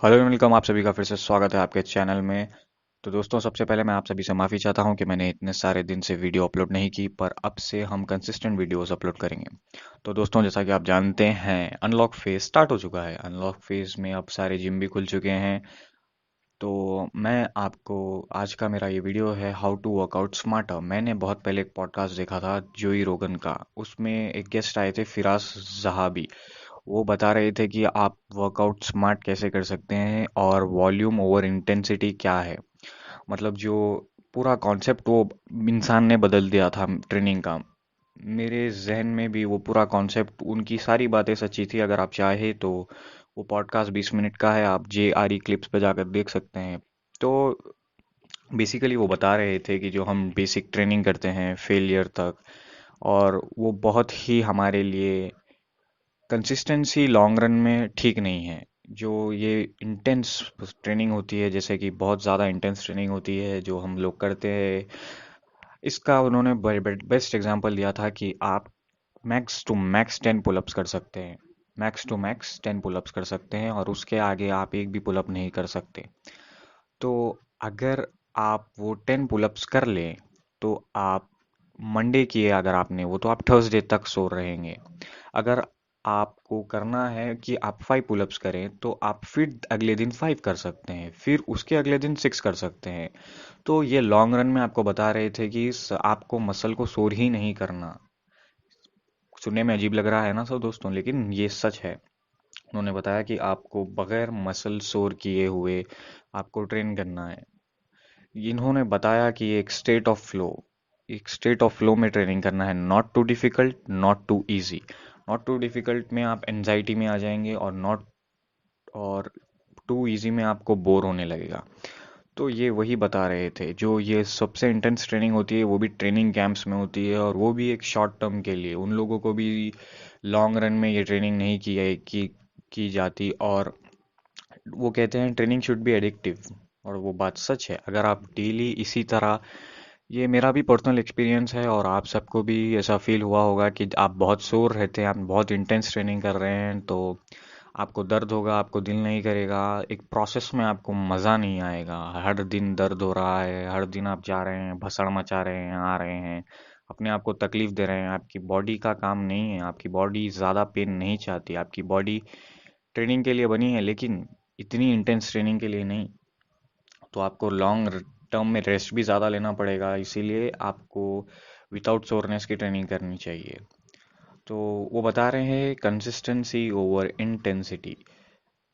Hello and welcome, आप सभी का फिर से स्वागत है आपके चैनल में। तो दोस्तों, सबसे पहले मैं आप सभी से माफ़ी चाहता हूं कि मैंने इतने सारे दिन से वीडियो अपलोड नहीं की, पर अब से हम कंसिस्टेंट वीडियोस अपलोड करेंगे। तो दोस्तों, जैसा कि आप जानते हैं, अनलॉक फेज स्टार्ट हो चुका है। अनलॉक फेज में अब सारे जिम भी खुल चुके हैं। तो मैं आपको आज का मेरा ये वीडियो है हाउ टू वर्कआउट स्मार्टर। मैंने बहुत पहले एक पॉडकास्ट देखा था जोई रोगन का। उसमें एक गेस्ट आए थे, फिराज जहाबी। वो बता रहे थे कि आप वर्कआउट स्मार्ट कैसे कर सकते हैं और वॉल्यूम ओवर इंटेंसिटी क्या है। मतलब जो पूरा कॉन्सेप्ट वो इंसान ने बदल दिया था ट्रेनिंग का। मेरे जहन में भी वो पूरा कॉन्सेप्ट, उनकी सारी बातें सच्ची थी। अगर आप चाहे तो वो पॉडकास्ट 20 मिनट का है, आप JRE क्लिप्स पे जाकर देख सकते हैं। तो बेसिकली वो बता रहे थे कि जो हम बेसिक ट्रेनिंग करते हैं फेलियर तक, और वो बहुत ही हमारे लिए कंसिस्टेंसी लॉन्ग रन में ठीक नहीं है। जो ये इंटेंस ट्रेनिंग होती है, जैसे कि बहुत ज़्यादा इंटेंस ट्रेनिंग होती है जो हम लोग करते हैं, इसका उन्होंने बेस्ट एग्जांपल दिया था कि आप मैक्स टू मैक्स 10 पुलअप्स कर सकते हैं। मैक्स टू मैक्स 10 पुलअप्स कर सकते हैं और उसके आगे आप एक भी पुलअप नहीं कर सकते। तो अगर आप वो 10 पुलअप्स कर लें, तो आप मंडे किए अगर आपने वो, तो आप थर्सडे तक सो रहेंगे। अगर आपको करना है कि आप 5 पुलअप्स करें, तो आप फिर अगले दिन 5 कर सकते हैं, फिर उसके अगले दिन 6 कर सकते हैं। तो ये लॉन्ग रन में आपको बता रहे थे कि आपको मसल को सोर ही नहीं करना। सुनने में अजीब लग रहा है ना सब दोस्तों, लेकिन ये सच है। उन्होंने बताया कि आपको बगैर मसल सोर किए हुए आपको ट्रेन करना है। इन्होंने बताया कि एक स्टेट ऑफ फ्लो में ट्रेनिंग करना है। Not too difficult, not too easy. Not too difficult में आप एनजाइटी में आ जाएंगे, और टू इजी में आपको बोर होने लगेगा। तो ये वही बता रहे थे, जो ये सबसे इंटेंस ट्रेनिंग होती है वो भी ट्रेनिंग कैंप्स में होती है, और वो भी एक शॉर्ट टर्म के लिए। उन लोगों को भी लॉन्ग रन में ये ट्रेनिंग नहीं की जाती। और वो कहते हैं ट्रेनिंग शुड बी एडिक्टिव। और वो बात सच है। अगर आप डेली इसी तरह, ये मेरा भी पर्सनल एक्सपीरियंस है और आप सबको भी ऐसा फील हुआ होगा कि आप बहुत सोर रहते हैं, आप बहुत इंटेंस ट्रेनिंग कर रहे हैं, तो आपको दर्द होगा, आपको दिल नहीं करेगा, एक प्रोसेस में आपको मज़ा नहीं आएगा। हर दिन दर्द हो रहा है, हर दिन आप जा रहे हैं, भसड़ मचा रहे हैं, आ रहे हैं, अपने आप को तकलीफ दे रहे हैं। आपकी बॉडी का काम नहीं है, आपकी बॉडी ज़्यादा पेन नहीं चाहती। आपकी बॉडी ट्रेनिंग के लिए बनी है, लेकिन इतनी इंटेंस ट्रेनिंग के लिए नहीं। तो आपको लॉन्ग टर्म में रेस्ट भी ज़्यादा लेना पड़ेगा, इसीलिए आपको विदाउट सोरनेस की ट्रेनिंग करनी चाहिए। तो वो बता रहे हैं कंसिस्टेंसी ओवर इंटेंसिटी।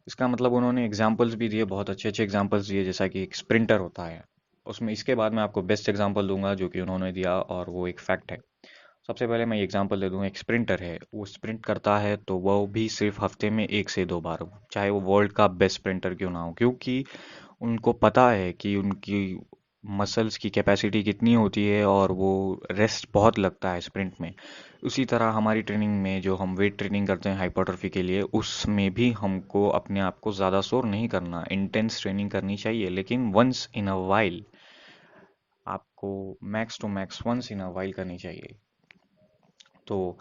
इसका मतलब उन्होंने एग्जाम्पल्स भी दिए, बहुत अच्छे अच्छे एग्जाम्पल्स दिए, जैसा कि एक स्प्रिंटर होता है उसमें। इसके बाद मैं आपको बेस्ट एग्जाम्पल दूंगा जो कि उन्होंने दिया, और वो एक फैक्ट है। सबसे पहले मैं ये एग्जांपल दे दूं। एक स्प्रिंटर है, वो स्प्रिंट करता है, तो वो भी सिर्फ हफ्ते में 1 से 2 बार, चाहे वो वर्ल्ड का बेस्ट स्प्रिंटर क्यों ना हो, क्योंकि उनको पता है कि उनकी मसल्स की कैपेसिटी कितनी होती है, और वो रेस्ट बहुत लगता है स्प्रिंट में। उसी तरह हमारी ट्रेनिंग में, जो हम वेट ट्रेनिंग करते हैं हाइपरट्रॉफी के लिए, उसमें भी हमको अपने आप को ज़्यादा शोर नहीं करना। इंटेंस ट्रेनिंग करनी चाहिए, लेकिन वंस इन अ वाइल आपको max to max once in a while करनी चाहिए। तो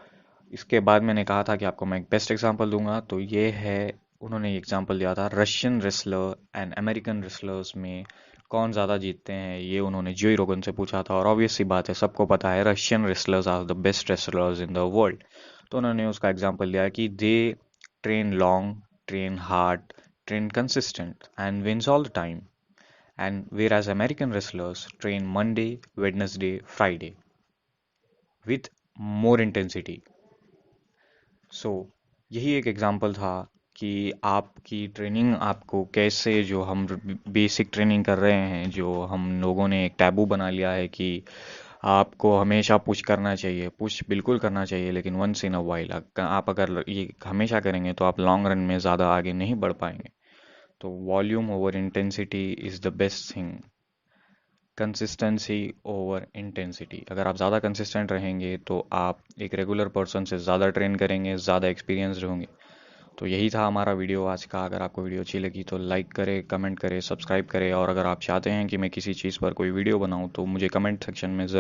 इसके बाद मैंने कहा था कि आपको मैं एक बेस्ट एग्जांपल दूंगा, तो ये है, उन्होंने एग्जांपल दिया था Russian wrestler and American wrestlers में कौन ज़्यादा जीतते हैं। ये उन्होंने जोई रोगन से पूछा था, और ऑब्वियस सी बात है, सबको पता है Russian wrestlers are the best wrestlers in the world. तो उन्होंने उसका एग्जांपल दिया कि they train long, train hard, train consistent and wins all the time, and whereas American wrestlers train Monday, Wednesday, Friday with more intensity. So यही एक example था कि आपकी ट्रेनिंग आपको कैसे, जो हम बेसिक ट्रेनिंग कर रहे हैं, जो हम लोगों ने एक टैबू बना लिया है कि आपको हमेशा पुश करना चाहिए, पुश बिल्कुल करना चाहिए, लेकिन वंस इन अ वाइल। आप अगर ये हमेशा करेंगे तो आप लॉन्ग रन में ज़्यादा आगे नहीं बढ़ पाएंगे। तो volume over intensity is the best thing. Consistency over intensity. अगर आप ज़्यादा कंसिस्टेंट रहेंगे, तो आप एक रेगुलर पर्सन से ज़्यादा ट्रेन करेंगे, ज़्यादा एक्सपीरियंस होंगे। तो यही था हमारा वीडियो आज का। अगर आपको वीडियो अच्छी लगी तो लाइक करें, कमेंट करें, सब्सक्राइब करें, और अगर आप चाहते हैं कि मैं किसी चीज़ पर कोई वीडियो बनाऊं, तो मुझे कमेंट सेक्शन में ज़रूर